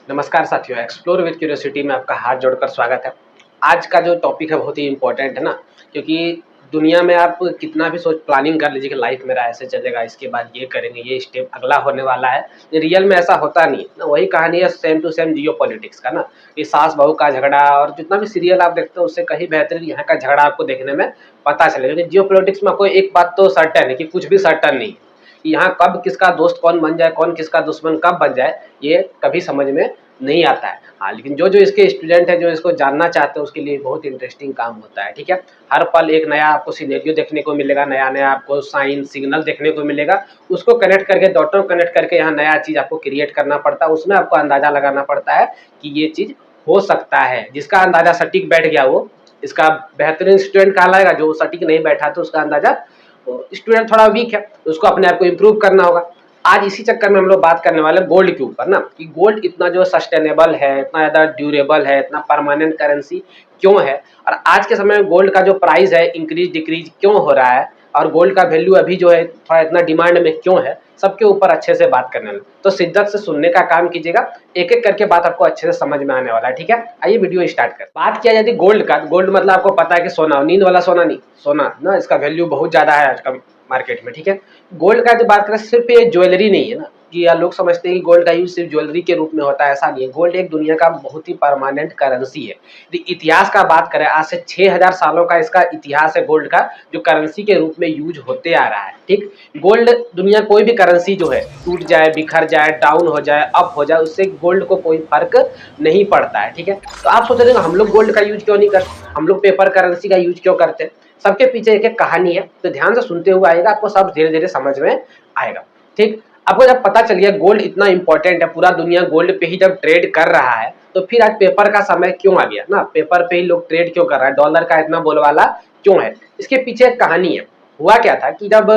नमस्कार साथियों, explore with curiosity में आपका हाथ जोड़कर स्वागत है। आज का जो टॉपिक है बहुत ही इम्पोर्टेंट है ना, क्योंकि दुनिया में आप कितना भी सोच प्लानिंग कर लीजिए कि लाइफ मेरा ऐसे चलेगा, इसके बाद ये करेंगे, ये स्टेप अगला होने वाला है। ये रियल में ऐसा होता नहीं है ना। वही कहानी है सेम टू सेम जियोपॉलिटिक्स का ना, कि सास बहू का झगड़ा और जितना भी सीरियल आप देखते हो उससे कहीं बेहतरीन यहाँ का झगड़ा आपको देखने में पता चलेगा। क्योंकि जियोपॉलिटिक्स में कोई एक बात तो सर्टेन है कि कुछ भी सर्टेन नहीं है कि यहाँ कब किसका दोस्त कौन बन जाए, कौन किसका दुश्मन कब बन जाए, ये कभी समझ में नहीं आता है। हाँ, लेकिन जो जो इसके स्टूडेंट है, जो इसको जानना चाहते हैं, उसके लिए बहुत इंटरेस्टिंग काम होता है। ठीक है, हर पल एक नया आपको सिनेरियो देखने को मिलेगा, नया नया आपको साइन सिग्नल देखने को मिलेगा। उसको कनेक्ट करके, डॉटों कनेक्ट करके यहाँ नया चीज़ आपको क्रिएट करना पड़ता है। उसमें आपको अंदाज़ा लगाना पड़ता है कि ये चीज़ हो सकता है। जिसका अंदाज़ा सटीक बैठ गया वो इसका बेहतरीन स्टूडेंट कहलाएगा। जो सटीक नहीं बैठा तो उसका अंदाज़ा, तो स्टूडेंट थोड़ा वीक है, उसको अपने आप को इम्प्रूव करना होगा। आज इसी चक्कर में हम लोग बात करने वाले गोल्ड के ऊपर ना, कि गोल्ड इतना जो सस्टेनेबल है, इतना ज़्यादा ड्यूरेबल है, इतना परमानेंट करेंसी क्यों है, और आज के समय में गोल्ड का जो प्राइस है इंक्रीज डिक्रीज क्यों हो रहा है, और गोल्ड का वैल्यू अभी जो है थोड़ा इतना डिमांड में क्यों है, सबके ऊपर अच्छे से बात करने वाले। तो शिद्दत से सुनने का काम कीजिएगा, एक एक करके बात आपको अच्छे से समझ में आने वाला है। ठीक है, आइए वीडियो स्टार्ट कर। बात किया जाती है गोल्ड का। गोल्ड मतलब आपको पता है कि सोना, नींद वाला सोना नहीं, सोना ना, इसका वैल्यू बहुत ज़्यादा है आज का मार्केट में। ठीक है, गोल्ड का जो बात करें, सिर्फ ये ज्वेलरी नहीं है ना, कि लोग समझते हैं कि गोल्ड का यूज सिर्फ ज्वेलरी के रूप में होता है, ऐसा नहीं है। गोल्ड एक दुनिया का बहुत ही परमानेंट करेंसी है। यदि इतिहास का बात करें, आज से 6000 सालों का इसका इतिहास है गोल्ड का, जो करेंसी के रूप में यूज होते आ रहा है। ठीक, गोल्ड दुनिया कोई भी करेंसी जो है टूट जाए, बिखर जाए, डाउन हो जाए, अप हो जाए, उससे गोल्ड को कोई फर्क नहीं पड़ता है। ठीक है, तो आप सोच रहे हैं हम लोग गोल्ड का यूज क्यों नहीं करते, हम लोग पेपर करेंसी का यूज क्यों करते हैं? सबके पीछे एक एक कहानी है, तो ध्यान से सुनते हुए आएगा, आपको सब धीरे धीरे समझ में आएगा। ठीक, आपको जब पता चल गया गोल्ड इतना इंपॉर्टेंट है, पूरा दुनिया गोल्ड पे ही जब ट्रेड कर रहा है, तो फिर आज पेपर का समय क्यों आ गया ना, पेपर पे ही लोग ट्रेड क्यों कर रहा है, डॉलर का इतना बोलबाला क्यों है? इसके पीछे एक कहानी है। हुआ क्या था कि जब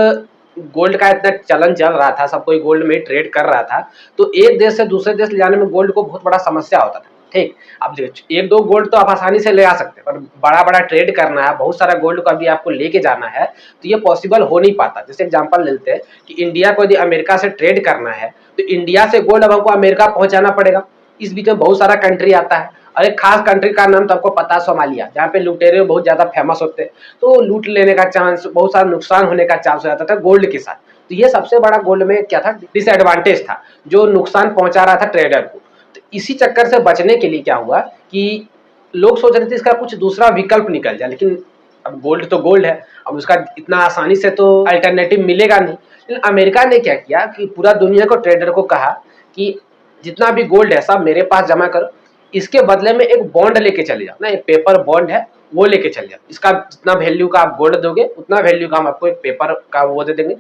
गोल्ड का इतना चलन चल रहा था, सब कोई गोल्ड में ट्रेड कर रहा था, तो एक देश से दूसरे देश ले जाने में गोल्ड को बहुत बड़ा समस्या होता था। ठीक, अब देखिए, एक दो गोल्ड तो आप आसानी से ले आ सकते हैं, पर बड़ा बड़ा ट्रेड करना है, बहुत सारा गोल्ड को अभी आपको लेके जाना है, तो ये पॉसिबल हो नहीं पाता। जैसे एग्जांपल लेते हैं कि इंडिया को यदि अमेरिका से ट्रेड करना है, तो इंडिया से गोल्ड अब हमको अमेरिका पहुंचाना पड़ेगा। इस बीच में बहुत सारा कंट्री आता है, और एक खास कंट्री का नाम तो आपको पता है, सोमालिया, जहाँ पे लुटेरे बहुत ज्यादा फेमस होते हैं। तो लूट लेने का चांस, बहुत सारा नुकसान होने का चांस हो जाता था गोल्ड के साथ। तो ये सबसे बड़ा गोल्ड में क्या था, डिसएडवांटेज था, जो नुकसान पहुंचा रहा था ट्रेडर को। तो इसी चक्कर से बचने के लिए क्या हुआ कि लोग सोच रहे थे इसका कुछ दूसरा विकल्प निकल जाए, लेकिन अब गोल्ड तो गोल्ड है, अब उसका इतना आसानी से तो अल्टरनेटिव मिलेगा नहीं। लेकिन अमेरिका ने क्या किया कि पूरा दुनिया को, ट्रेडर को कहा कि जितना भी गोल्ड है सब मेरे पास जमा करो, इसके बदले में एक बॉन्ड लेके चले जाओ ना, एक पेपर बॉन्ड है वो लेके चले जाओ। इसका जितना वैल्यू का आप गोल्ड दोगे, उतना वैल्यू का हम आपको एक पेपर का वो दे देंगे,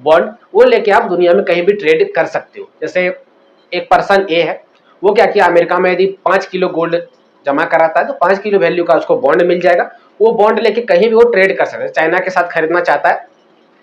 बॉन्ड। वो लेके आप दुनिया में कहीं भी ट्रेड कर सकते हो। जैसे एक पर्सन ए है, वो क्या किया, अमेरिका में यदि 5 किलो गोल्ड जमा कराता है, तो 5 किलो वैल्यू का उसको बॉन्ड मिल जाएगा। वो बॉन्ड लेके कहीं भी वो ट्रेड कर सकता है। चाइना के साथ खरीदना चाहता है,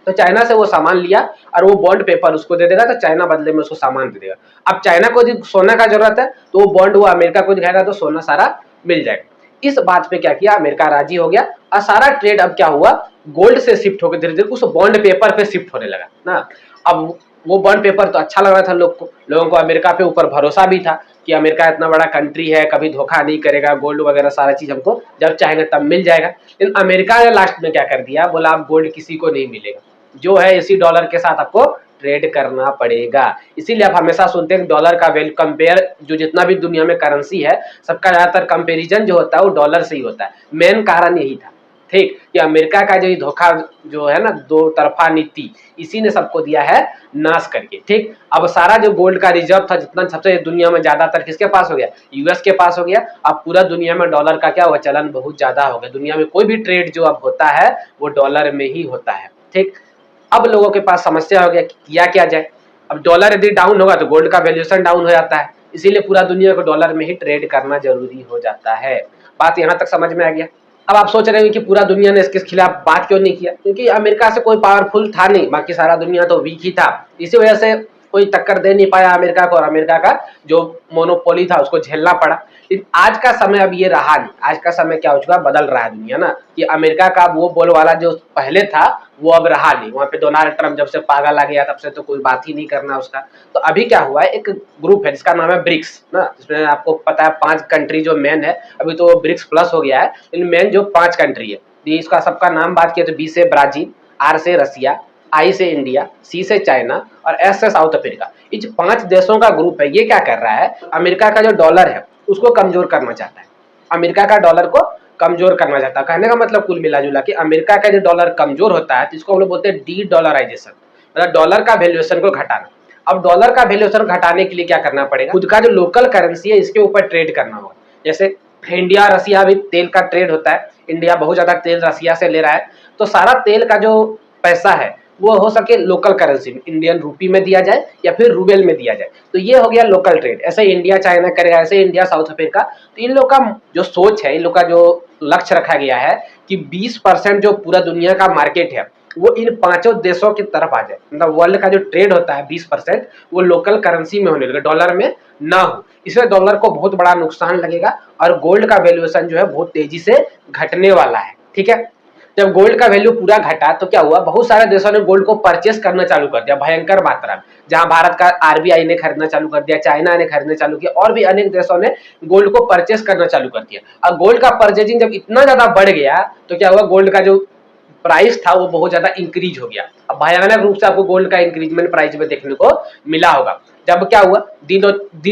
तो चाइना से वो सामान लिया और वो बॉन्ड पेपर उसको दे देगा, तो चाइना बदले में उसको सामान दे देगा। अब चाइना को यदि सोना का जरूरत है, तो वो बॉन्ड वो अमेरिका को दिखाएगा, तो सोना सारा मिल जाएगा। इस बात पे क्या किया, अमेरिका राजी हो गया, और सारा ट्रेड अब क्या हुआ, गोल्ड से शिफ्ट होकर धीरे धीरे उस बॉन्ड पेपर पे शिफ्ट होने लगा ना। अब वो बॉन्ड पेपर तो अच्छा लग रहा था लोगों को अमेरिका पे ऊपर भरोसा भी था कि अमेरिका इतना बड़ा कंट्री है, कभी धोखा नहीं करेगा, गोल्ड वगैरह सारा चीज हमको जब चाहेंगे तब मिल जाएगा। लेकिन अमेरिका ने लास्ट में क्या कर दिया, बोला अब गोल्ड किसी को नहीं मिलेगा, जो है इसी डॉलर के साथ आपको ट्रेड करना पड़ेगा। इसीलिए आप हमेशा सुनते हैं डॉलर का वैल्यू कंपेयर, जो जितना भी दुनिया में करेंसी है सबका ज्यादातर कंपेरिजन जो होता है वो डॉलर से ही होता है। मेन कारण यही था। ठीक, कि अमेरिका का जो धोखा जो है ना, दो तरफा नीति, इसी ने सबको दिया है नाश करके। ठीक, अब सारा जो गोल्ड का रिजर्व था, जितना सबसे दुनिया में ज्यादातर किसके पास हो गया, यूएस के पास हो गया। अब पूरा दुनिया में डॉलर का क्या हुआ, चलन बहुत ज्यादा हो गया। दुनिया में कोई भी ट्रेड जो अब होता है वो डॉलर में ही होता है। ठीक, अब लोगों के पास समस्या हो गया कि किया क्या जाए। अब डॉलर यदि डाउन होगा तो गोल्ड का वैल्यूएशन डाउन हो जाता है, इसीलिए पूरा दुनिया को डॉलर में ही ट्रेड करना जरूरी हो जाता है। बात यहाँ तक समझ में आ गया। अब आप सोच रहे हैं कि पूरा दुनिया ने इसके खिलाफ बात क्यों नहीं किया, क्योंकि अमेरिका से कोई पावरफुल था नहीं, बाकी सारा दुनिया तो वीक ही था। इसी वजह से कोई टक्कर दे नहीं पाया अमेरिका को, और अमेरिका का जो मोनोपोली था उसको झेलना पड़ा। लेकिन आज का समय अब ये रहा नहीं। आज का समय क्या हो चुका, बदल रहा है दुनिया ना, कि अमेरिका का वो बोल वाला जो पहले था वो अब रहा नहीं। वहां पे डोनाल्ड ट्रंप जब से पागल आ गया तब से तो कोई बात ही नहीं करना उसका। तो अभी क्या हुआ है, एक ग्रुप है जिसका नाम है ब्रिक्स ना, जिसमें आपको पता है 5 कंट्री जो मेन है, अभी तो ब्रिक्स प्लस हो गया है, लेकिन मेन जो 5 कंट्री है, इसका सबका नाम बात किया तो बी से ब्राजील, आर से रसिया, आई से इंडिया, सी से चाइना और एस से साउथ अफ्रीका। इस 5 देशों का ग्रुप है। ये क्या कर रहा है, अमेरिका का जो डॉलर है उसको कमजोर करना चाहता है। अमेरिका का डॉलर को कमजोर करना चाहता है। कहने का मतलब कुल मिला जुला कि अमेरिका का जो डॉलर कमजोर होता है तो इसको हम लोग बोलते हैं डी डॉलराइजेशन, मतलब डॉलर का वैल्यूएशन को घटाना। अब डॉलर का वैल्यूएशन घटाने के लिए क्या करना पड़ेगा, खुद का जो लोकल करेंसी है इसके ऊपर ट्रेड करना होगा। जैसे इंडिया रसिया भी तेल का ट्रेड होता है, इंडिया बहुत ज्यादा तेल रसिया से ले रहा है, तो सारा तेल का जो पैसा है वो हो सके लोकल करेंसी में, इंडियन रूपी में दिया जाए या फिर रूबेल में दिया जाए। तो ये हो गया लोकल ट्रेड। ऐसे इंडिया चाइना करेगा, ऐसे इंडिया साउथ अफ्रीका। तो इन लोग का जो सोच है, इन लोग का जो लक्ष्य रखा गया है कि 20% जो पूरा दुनिया का मार्केट है वो इन 5 देशों की तरफ आ जाए। मतलब वर्ल्ड का जो ट्रेड होता है 20% वो लोकल करेंसी में होने लगे, डॉलर में ना हो। इसमें डॉलर को बहुत बड़ा नुकसान लगेगा और गोल्ड का वैल्यूएशन जो है बहुत तेजी से घटने वाला है। ठीक है, जब गोल्ड का वैल्यू पूरा घटा तो क्या हुआ, बहुत सारे देशों ने गोल्ड को परचेस करना चालू कर दिया भयंकर मात्रा में। जहां भारत का आरबीआई ने खरीदना चालू कर दिया, चाइना ने खरीदना चालू किया, और भी अनेक देशों ने गोल्ड को परचेस करना चालू कर दिया। अब गोल्ड का परचेजिंग जब इतना ज्यादा बढ़ गया तो क्या हुआ, गोल्ड का जो प्राइस था वो बहुत ज्यादा इंक्रीज हो गया। अब भयानक रूप से आपको गोल्ड का इंक्रीजमेंट प्राइस में देखने को मिला होगा। जब क्या हुआ, डी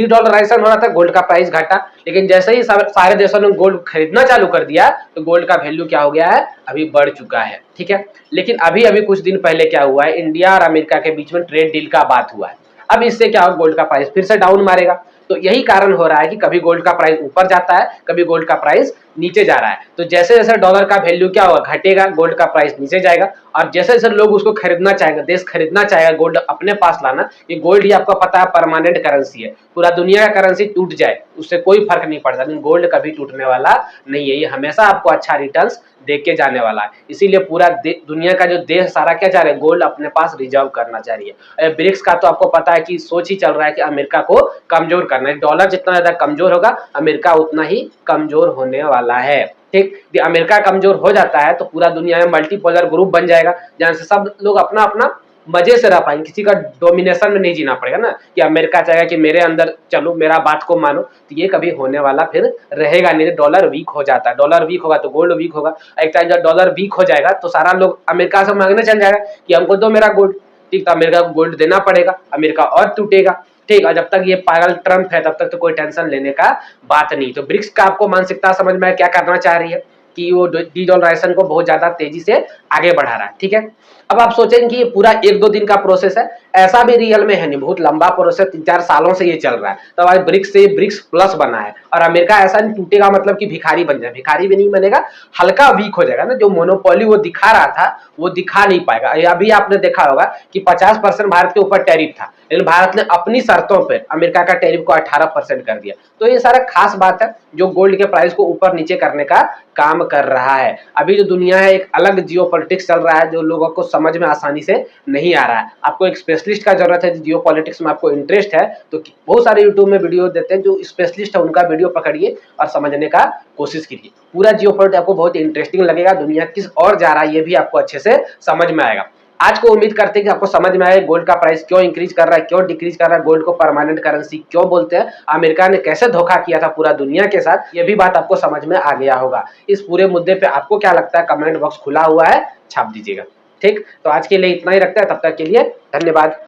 डॉलराइजेशन हो रहा था, गोल्ड का प्राइस घटा, लेकिन जैसे ही सारे देशों ने गोल्ड खरीदना चालू कर दिया तो गोल्ड का वैल्यू क्या हो गया है, अभी बढ़ चुका है। ठीक है, लेकिन अभी अभी कुछ दिन पहले क्या हुआ है, इंडिया और अमेरिका के बीच में ट्रेड डील का बात हुआ है। अब इससे क्या होगा, गोल्ड का प्राइस फिर से डाउन मारेगा। तो यही कारण हो रहा है कि कभी गोल्ड का प्राइस ऊपर जाता है, कभी गोल्ड का प्राइस नीचे जा रहा है। तो जैसे जैसे डॉलर का वैल्यू क्या होगा, घटेगा, गोल्ड का प्राइस नीचे जाएगा, और जैसे जैसे लोग उसको खरीदना चाहेंगे, देश खरीदना चाहेगा गोल्ड अपने पास लाना, ये गोल्ड ही आपको पता है परमानेंट करेंसी है। पूरा दुनिया का करेंसी टूट जाए उससे कोई फर्क नहीं पड़ता, लेकिन गोल्ड कभी टूटने वाला नहीं है। ये हमेशा आपको अच्छा रिटर्न्स दे के जाने वाला है। इसीलिए पूरा दुनिया का जो देश सारा क्या चाह रहे हैं, गोल्ड अपने पास रिजर्व करना चाह रही है। ब्रिक्स का तो आपको पता है कि सोच ही चल रहा है कि अमेरिका को कमजोर करना है। डॉलर जितना ज्यादा कमजोर होगा अमेरिका उतना ही कमजोर होने वाला है। ठीक, अमेरिका कमजोर हो जाता है तो पूरा दुनिया में मल्टीपोलर ग्रुप बन जाएगा, जहां से सब लोग अपना अपना मजे से रह पाएंगे, किसी का डोमिनेशन में नहीं जीना पड़ेगा ना, कि अमेरिका चाहेगा कि मेरे अंदर चलो, मेरा बात को मानो। तो ये कभी होने वाला फिर रहेगा नहीं। डॉलर वीक हो जाता है, डॉलर वीक होगा तो गोल्ड वीक होगा। एक टाइम जब डॉलर वीक हो जाएगा तो सारा लोग अमेरिका से मांगने चल जाएगा कि हमको दो मेरा गोल्ड। ठीक, तो अमेरिका को गोल्ड देना पड़ेगा, अमेरिका और टूटेगा। ठीक, और जब तक ये पागल ट्रंप है तब तक तो कोई टेंशन लेने का बात नहीं। तो ब्रिक्स का आपको मानसिकता समझ में क्या करना चाह रही है कि वो डी डॉलराइजेशन को बहुत ज्यादा तेजी से आगे बढ़ा रहा है। ठीक है, अब आप सोचेंगे कि ये पूरा 1-2 दिन का प्रोसेस है, ऐसा भी रियल में है नहीं, बहुत लंबा प्रोसेस, 3-4 सालों से ये चल रहा है। तब आज ब्रिक्स से ब्रिक्स प्लस बना है, और अमेरिका ऐसा नहीं टूटेगा मतलब कि भिखारी बन जाए, भिखारी भी नहीं बनेगा, हल्का वीक हो जाएगा ना। जो मोनोपोली वो दिखा रहा था वो दिखा नहीं पाएगा। अभी आपने देखा होगा कि 50% भारत के ऊपर टैरिफ था, लेकिन भारत ने अपनी शर्तों पर अमेरिका का टैरिफ को 18% कर दिया। तो ये सारा खास बात है जो गोल्ड के प्राइस को ऊपर नीचे करने का काम कर रहा है। अभी जो दुनिया है एक अलग जियोपॉलिटिक्स चल रहा है जो लोगों को समझ में आसानी से नहीं आ रहा है। आपको एक स्पेशलिस्ट का जरूरत है, जियोपॉलिटिक्स में आपको इंटरेस्ट है तो बहुत सारे यूट्यूब में वीडियो देते हैं, जो स्पेशलिस्ट है उनका वीडियो पकड़िए और समझने का कोशिश कीजिए। पूरा जियोपॉलिटिक्स आपको बहुत इंटरेस्टिंग लगेगा, दुनिया किस और जा रहा है ये भी आपको अच्छे से समझ में आएगा। आज को उम्मीद करते हैं कि आपको समझ में आए गोल्ड का प्राइस क्यों इंक्रीज कर रहा है, क्यों डिक्रीज कर रहा है, गोल्ड को परमानेंट करेंसी क्यों बोलते हैं, अमेरिका ने कैसे धोखा किया था पूरा दुनिया के साथ, ये भी बात आपको समझ में आ गया होगा। इस पूरे मुद्दे पे आपको क्या लगता है, कमेंट बॉक्स खुला हुआ है, छाप दीजिएगा। ठीक, तो आज के लिए इतना ही रखते हैं, तब तक के लिए धन्यवाद।